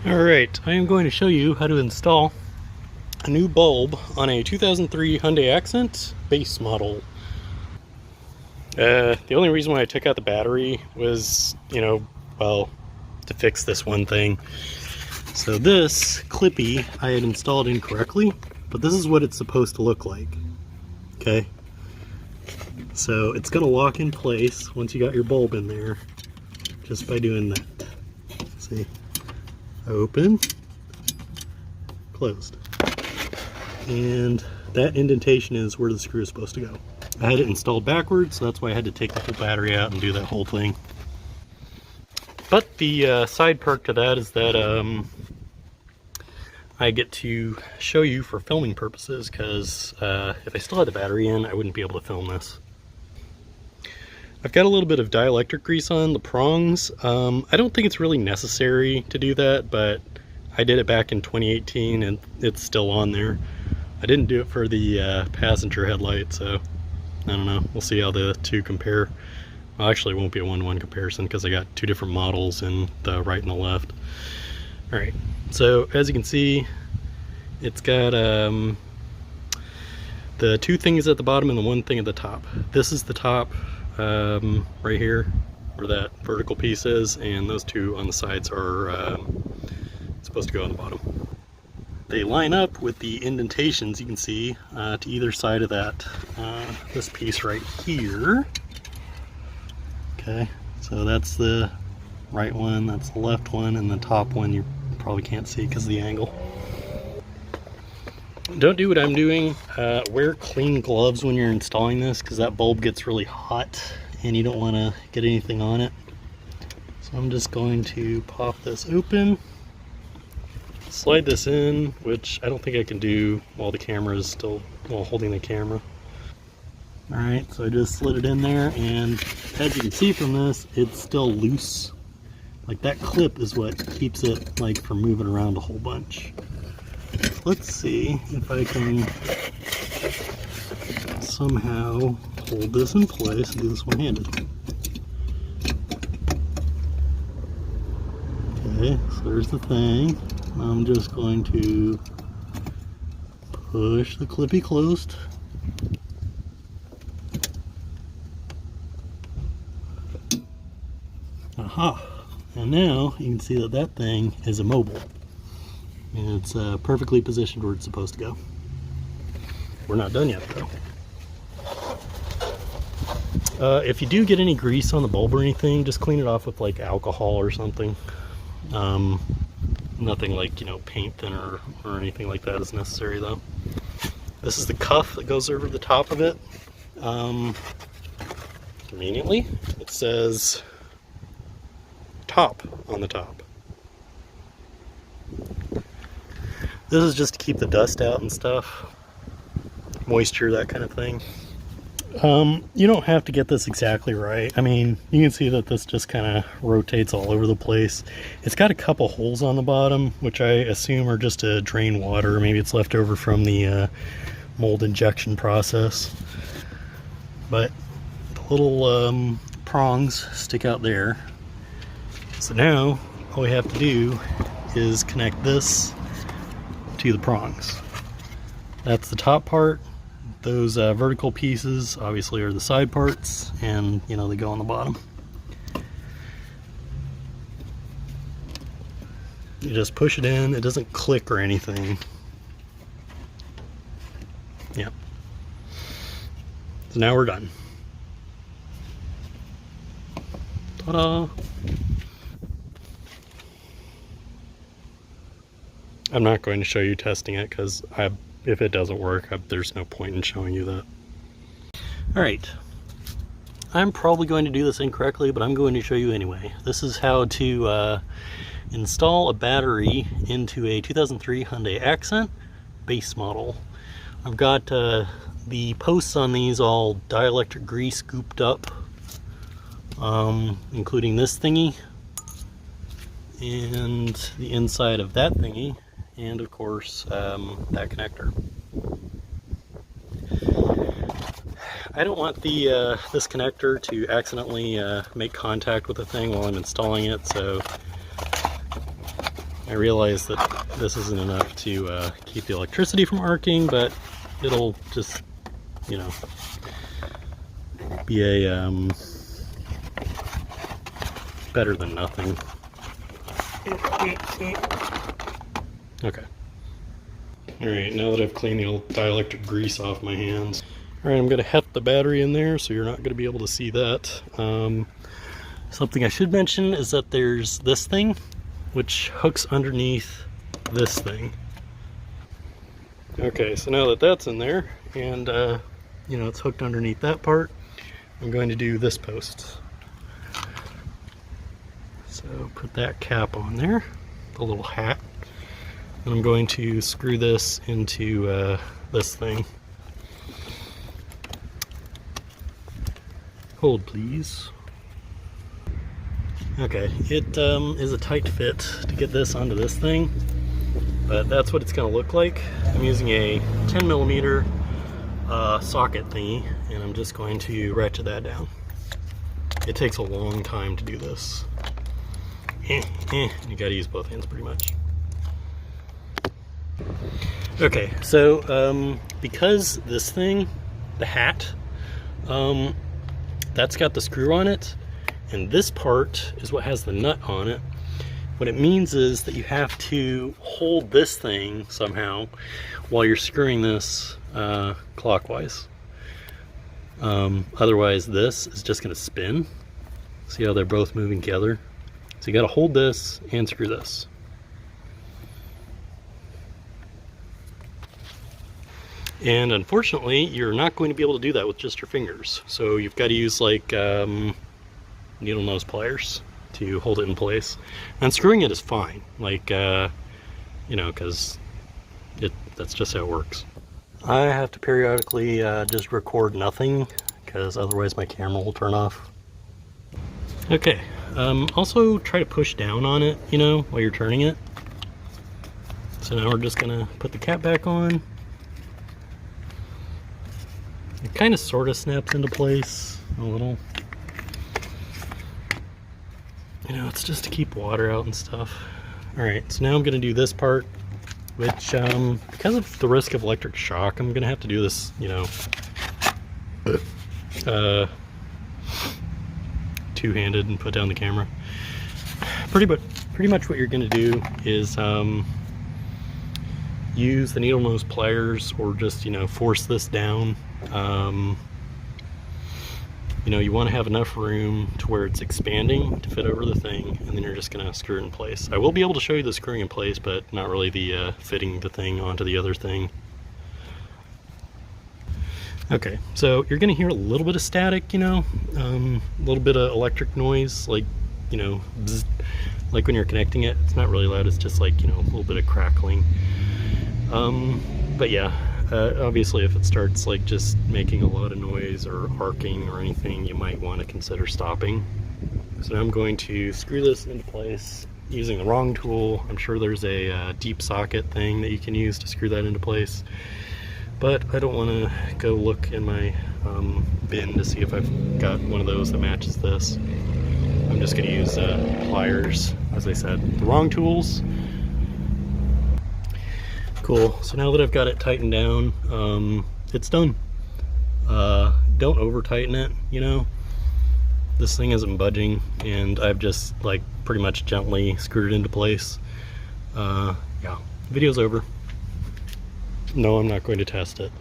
Alright, I am going to show you how to install a new bulb on a 2003 Hyundai Accent base model. The only reason why I took out the battery was, well, to fix this one thing. So this Clippy I had installed incorrectly, but this is what it's supposed to look like. Okay? So it's going to lock in place once you got your bulb in there, just by doing that. See? Open, closed, and that indentation is where the screw is supposed to go. I had it installed backwards, so that's why I had to take the whole battery out and do that whole thing. But the side perk to that is that I get to show you for filming purposes, because if I still had the battery in, I wouldn't be able to film this. I've got a little bit of dielectric grease on the prongs. I don't think it's really necessary to do that, but I did it back in 2018 and it's still on there. I didn't do it for the passenger headlight, so I don't know. We'll see how the two compare. Well, actually it won't be a 1-to-1 comparison because I got two different models in the right and the left. Alright, so as you can see, it's got the two things at the bottom and the one thing at the top. This is the top. Right here where that vertical piece is, and those two on the sides are supposed to go on the bottom. They line up with the indentations you can see to either side of that this piece right here. Okay, so that's the right one, that's the left one, and the top one you probably can't see because of the angle. Don't do what I'm doing. Wear clean gloves when you're installing this, because that bulb gets really hot and you don't want to get anything on it. So I'm just going to pop this open, slide this in, which I don't think I can do while the camera is still, while holding the camera. Alright, so I just slid it in there, and as you can see from this, it's still loose. Like, that clip is what keeps it like from moving around a whole bunch. Let's see if I can somehow hold this in place and do this one-handed. Okay, so there's the thing. I'm just going to push the Clippy closed. Aha! And now you can see that that thing is immobile. And it's perfectly positioned where it's supposed to go. We're not done yet though. If you do get any grease on the bulb or anything, just clean it off with like alcohol or something. Nothing like, paint thinner or anything like that is necessary though. This is the cuff that goes over the top of it. Conveniently, it says top on the top. This is just to keep the dust out and stuff, moisture, that kind of thing. You don't have to get this exactly right. I mean, you can see that this just kind of rotates all over the place. It's got a couple holes on the bottom, which I assume are just to drain water. Maybe it's left over from the mold injection process. But the little prongs stick out there. So now all we have to do is connect this to the prongs. That's the top part. Those vertical pieces obviously are the side parts, and they go on the bottom. You just push it in. It doesn't click or anything. Yep. So now we're done. Ta-da! I'm not going to show you testing it because if it doesn't work, there's no point in showing you that. Alright, I'm probably going to do this incorrectly, but I'm going to show you anyway. This is how to install a battery into a 2003 Hyundai Accent base model. I've got the posts on these all dielectric grease scooped up, including this thingy and the inside of that thingy, and of course that connector. I don't want the this connector to accidentally make contact with the thing while I'm installing it, so I realize that this isn't enough to keep the electricity from arcing, but it'll just, you know, be a better than nothing. Okay. Alright, now that I've cleaned the old dielectric grease off my hands. Alright, I'm going to heft the battery in there, so you're not going to be able to see that. Something I should mention is that there's this thing, which hooks underneath this thing. Okay, so now that that's in there, and you know, it's hooked underneath that part, I'm going to do this post. So put that cap on there, the little hat, and I'm going to screw this into this thing. Hold please. Okay, it is a tight fit to get this onto this thing, but that's what it's going to look like. I'm using a 10mm socket thingy, and I'm just going to ratchet that down. It takes a long time to do this. You gotta use both hands pretty much. Okay, so because this thing, the hat, that's got the screw on it, and this part is what has the nut on it. What it means is that you have to hold this thing somehow while you're screwing this clockwise. Otherwise this is just going to spin. See how they're both moving together? So you got to hold this and screw this. And unfortunately, you're not going to be able to do that with just your fingers. So you've got to use like needle nose pliers to hold it in place. And screwing it is fine, like you know, because that's just how it works. I have to periodically just record nothing, because otherwise my camera will turn off. Okay, also try to push down on it, you know, while you're turning it. So now we're just gonna put the cap back on. It kind of sort of snaps into place a little. You know, it's just to keep water out and stuff. Alright, so now I'm gonna do this part, which, because of the risk of electric shock, I'm gonna have to do this, you know, two-handed and put down the camera. Pretty much what you're gonna do is use the needle nose pliers, or just, you know, force this down. You know, you want to have enough room to where it's expanding to fit over the thing, and then you're just going to screw it in place. I will be able to show you the screwing in place, but not really the fitting the thing onto the other thing. Okay, so you're going to hear a little bit of static, you know, a little bit of electric noise, like, you know, bzz, like when you're connecting it. It's not really loud, it's just like, you know, a little bit of crackling. But yeah. Obviously, if it starts like just making a lot of noise or arcing or anything, you might want to consider stopping. So now I'm going to screw this into place using the wrong tool. I'm sure there's a deep socket thing that you can use to screw that into place, but I don't want to go look in my bin to see if I've got one of those that matches this. I'm just going to use pliers, as I said, the wrong tools. Cool, so now that I've got it tightened down, it's done. Don't over tighten it, you know. This thing isn't budging, and I've just like pretty much gently screwed it into place. Yeah, video's over. No, I'm not going to test it.